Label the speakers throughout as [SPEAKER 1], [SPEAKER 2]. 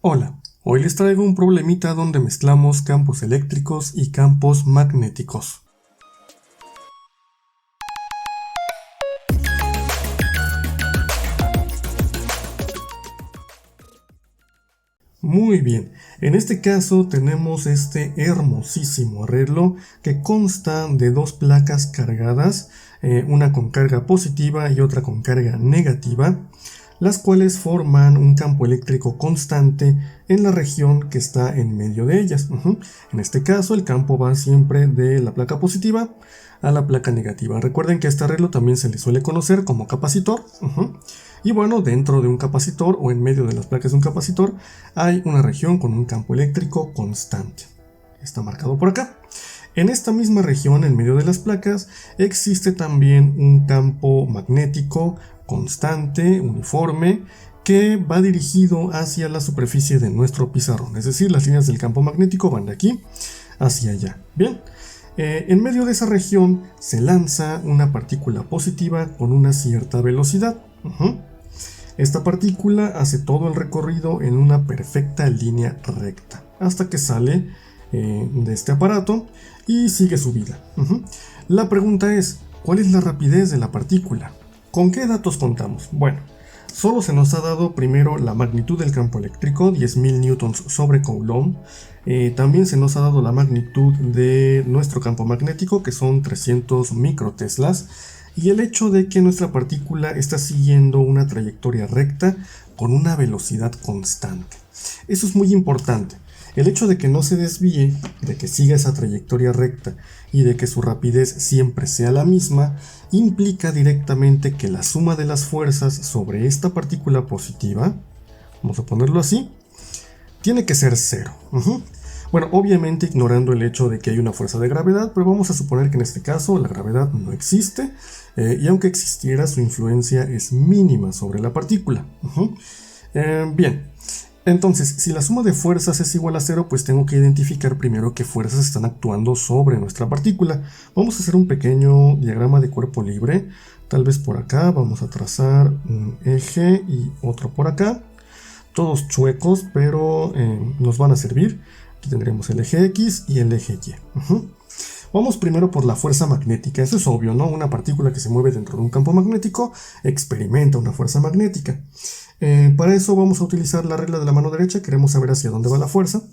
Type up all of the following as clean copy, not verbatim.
[SPEAKER 1] Hola, hoy les traigo un problemita donde mezclamos campos eléctricos y campos magnéticos. Muy bien, en este caso tenemos este hermosísimo arreglo que consta de dos placas cargadas, una con carga positiva y otra con carga negativa, las cuales forman un campo eléctrico constante en la región que está en medio de ellas. En este caso el campo va siempre de la placa positiva a la placa negativa. Recuerden que a este arreglo también se le suele conocer como capacitor. Y bueno, dentro de un capacitor o en medio de las placas de un capacitor hay una región con un campo eléctrico constante. Está marcado por acá. En esta misma región, en medio de las placas, existe también un campo magnético constante, uniforme, que va dirigido hacia la superficie de nuestro pizarrón. Es decir, las líneas del campo magnético van de aquí hacia allá. Bien, en medio de esa región se lanza una partícula positiva con una cierta velocidad. Esta partícula hace todo el recorrido en una perfecta línea recta hasta que sale de este aparato y sigue su vida. La pregunta es, ¿cuál es la rapidez de la partícula? ¿Con qué datos contamos? Bueno, solo se nos ha dado primero la magnitud del campo eléctrico, 10.000 newtons sobre Coulomb. También se nos ha dado la magnitud de nuestro campo magnético, que son 300 microteslas. Y el hecho de que nuestra partícula está siguiendo una trayectoria recta con una velocidad constante. Eso es muy importante. El hecho de que no se desvíe, de que siga esa trayectoria recta y de que su rapidez siempre sea la misma, implica directamente que la suma de las fuerzas sobre esta partícula positiva, vamos a ponerlo así, tiene que ser cero. Bueno, obviamente ignorando el hecho de que hay una fuerza de gravedad, pero vamos a suponer que en este caso la gravedad no existe, y aunque existiera, su influencia es mínima sobre la partícula. Bien, entonces, si la suma de fuerzas es igual a cero, pues tengo que identificar primero qué fuerzas están actuando sobre nuestra partícula. Vamos a hacer un pequeño diagrama de cuerpo libre. Tal vez por acá vamos a trazar un eje y otro por acá. Todos chuecos, pero nos van a servir. Aquí tendremos el eje X y el eje Y. Vamos primero por la fuerza magnética. Eso es obvio, ¿no? Una partícula que se mueve dentro de un campo magnético experimenta una fuerza magnética. Para eso vamos a utilizar la regla de la mano derecha. Queremos saber hacia dónde va la fuerza.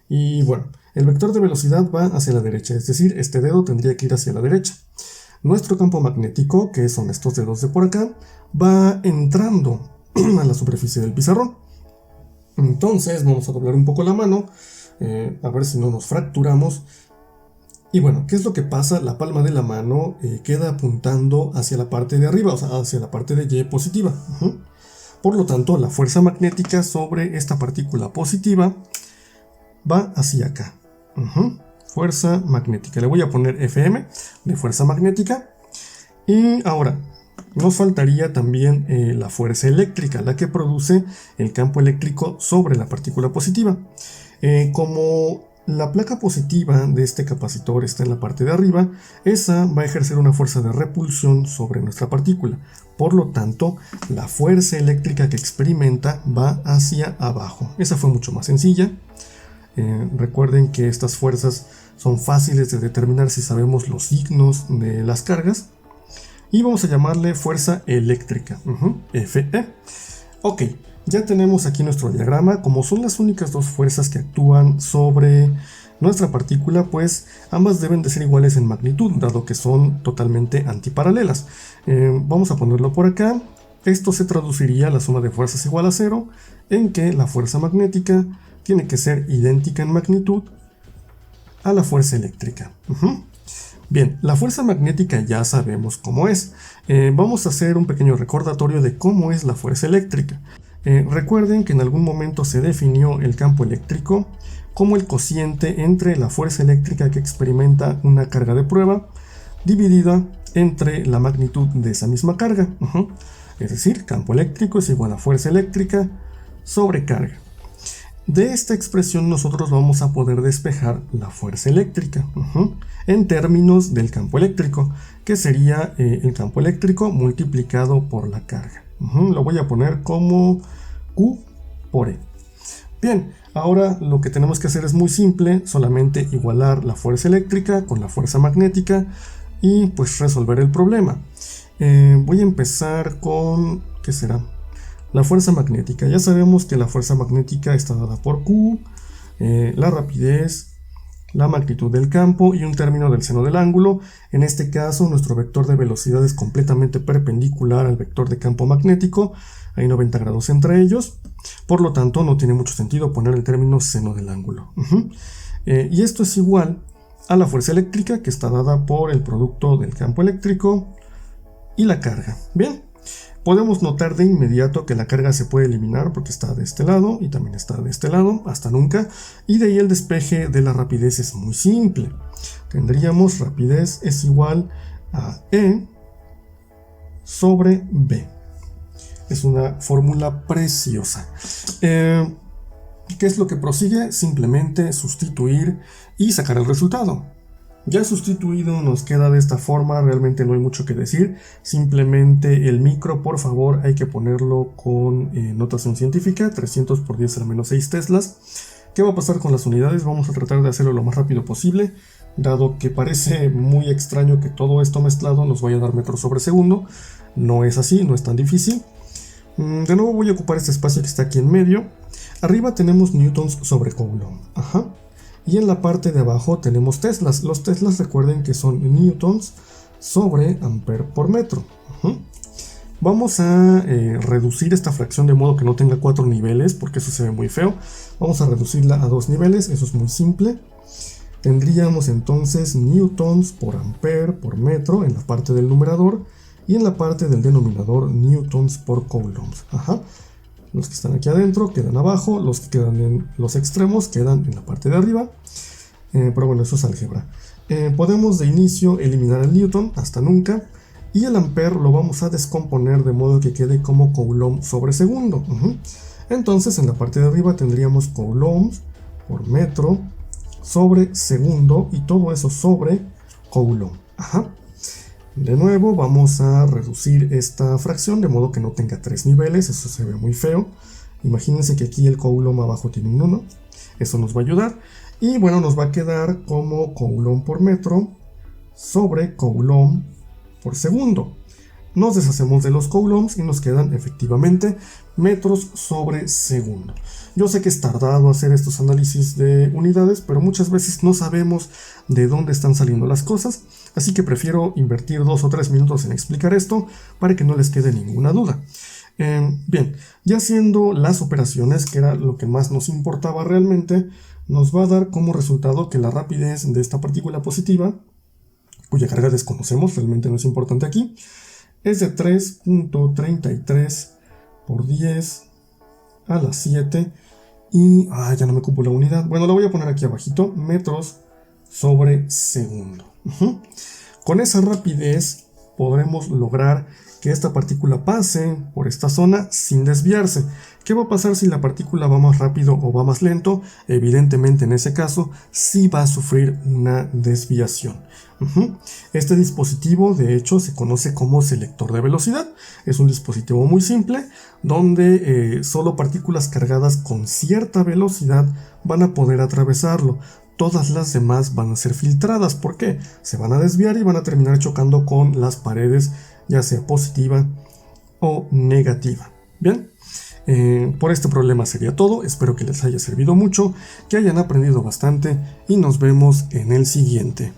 [SPEAKER 1] Y bueno, el vector de velocidad va hacia la derecha, es decir, este dedo tendría que ir hacia la derecha. Nuestro campo magnético, que son estos dedos de por acá, va entrando a la superficie del pizarrón. Entonces vamos a doblar un poco la mano, a ver si no nos fracturamos. Y bueno, ¿qué es lo que pasa? La palma de la mano queda apuntando hacia la parte de arriba, o sea, hacia la parte de Y positiva. Por lo tanto, la fuerza magnética sobre esta partícula positiva va hacia acá. Fuerza magnética. Le voy a poner FM de fuerza magnética. Y ahora, nos faltaría también la fuerza eléctrica, la que produce el campo eléctrico sobre la partícula positiva. Como la placa positiva de este capacitor está en la parte de arriba, esa va a ejercer una fuerza de repulsión sobre nuestra partícula. Por lo tanto, la fuerza eléctrica que experimenta va hacia abajo. Esa fue mucho más sencilla. Recuerden que estas fuerzas son fáciles de determinar si sabemos los signos de las cargas. Y vamos a llamarle fuerza eléctrica, Fe. Ok, ya tenemos aquí nuestro diagrama. Como son las únicas dos fuerzas que actúan sobre nuestra partícula, pues ambas deben de ser iguales en magnitud, dado que son totalmente antiparalelas. Vamos a ponerlo por acá. Esto se traduciría a la suma de fuerzas igual a cero, en que la fuerza magnética tiene que ser idéntica en magnitud a la fuerza eléctrica. Bien, la fuerza magnética ya sabemos cómo es. Vamos a hacer un pequeño recordatorio de cómo es la fuerza eléctrica. Recuerden que en algún momento se definió el campo eléctrico como el cociente entre la fuerza eléctrica que experimenta una carga de prueba dividida entre la magnitud de esa misma carga. Es decir, campo eléctrico es igual a fuerza eléctrica sobre carga. De esta expresión nosotros vamos a poder despejar la fuerza eléctrica en términos del campo eléctrico, que sería el campo eléctrico multiplicado por la carga. Lo voy a poner como Q por E. Bien, ahora lo que tenemos que hacer es muy simple, solamente igualar la fuerza eléctrica con la fuerza magnética y pues resolver el problema. Voy a empezar con, ¿qué será? La fuerza magnética. Ya sabemos que la fuerza magnética está dada por Q, la rapidez, la magnitud del campo y un término del seno del ángulo. En este caso, nuestro vector de velocidad es completamente perpendicular al vector de campo magnético. Hay 90 grados entre ellos. Por lo tanto, no tiene mucho sentido poner el término seno del ángulo. Y esto es igual a la fuerza eléctrica, que está dada por el producto del campo eléctrico y la carga. Bien, podemos notar de inmediato que la carga se puede eliminar porque está de este lado y también está de este lado, hasta nunca. Y de ahí el despeje de la rapidez es muy simple. Tendríamos rapidez es igual a E sobre B. Es una fórmula preciosa. ¿Qué es lo que prosigue? Simplemente sustituir y sacar el resultado. Ya sustituido nos queda de esta forma, realmente no hay mucho que decir, simplemente el micro, por favor, hay que ponerlo con notación científica, 300 por 10 a la menos 6 teslas. ¿Qué va a pasar con las unidades? Vamos a tratar de hacerlo lo más rápido posible, dado que parece muy extraño que todo esto mezclado nos vaya a dar metros sobre segundo. No es así, no es tan difícil. De nuevo voy a ocupar este espacio que está aquí en medio. Arriba tenemos newtons sobre coulomb. Y en la parte de abajo tenemos teslas. Los teslas, recuerden que son newtons sobre ampere por metro. Vamos a reducir esta fracción de modo que no tenga 4 niveles, porque eso se ve muy feo. Vamos a reducirla a 2 niveles, eso es muy simple. Tendríamos entonces newtons por ampere por metro en la parte del numerador y en la parte del denominador newtons por coulombs. Los que están aquí adentro quedan abajo, los que quedan en los extremos quedan en la parte de arriba. Pero bueno, eso es álgebra. Podemos de inicio eliminar el newton, hasta nunca. Y el ampere lo vamos a descomponer de modo que quede como coulomb sobre segundo. Entonces en la parte de arriba tendríamos coulombs por metro sobre segundo y todo eso sobre coulomb. De nuevo vamos a reducir esta fracción de modo que no tenga 3 niveles, eso se ve muy feo. Imagínense que aquí el coulomb abajo tiene un 1, eso nos va a ayudar. Y bueno, nos va a quedar como coulomb por metro sobre coulomb por segundo. Nos deshacemos de los coulombs y nos quedan efectivamente metros sobre segundo. Yo sé que es tardado hacer estos análisis de unidades, pero muchas veces no sabemos de dónde están saliendo las cosas, así que prefiero invertir 2 o 3 minutos en explicar esto para que no les quede ninguna duda. Bien, ya haciendo las operaciones, que era lo que más nos importaba realmente, nos va a dar como resultado que la rapidez de esta partícula positiva, cuya carga desconocemos, realmente no es importante aquí, es de 3.33 por 10 a la 7 y ya no me cupo la unidad. Bueno, la voy a poner aquí abajito, metros sobre segundo. Con esa rapidez podremos lograr que esta partícula pase por esta zona sin desviarse. ¿Qué va a pasar si la partícula va más rápido o va más lento? Evidentemente en ese caso sí va a sufrir una desviación. Este dispositivo de hecho se conoce como selector de velocidad. Es un dispositivo muy simple donde solo partículas cargadas con cierta velocidad van a poder atravesarlo. Todas las demás van a ser filtradas. ¿Por qué? Se van a desviar y van a terminar chocando con las paredes, ya sea positiva o negativa. Bien, por este problema sería todo. Espero que les haya servido mucho, que hayan aprendido bastante y nos vemos en el siguiente.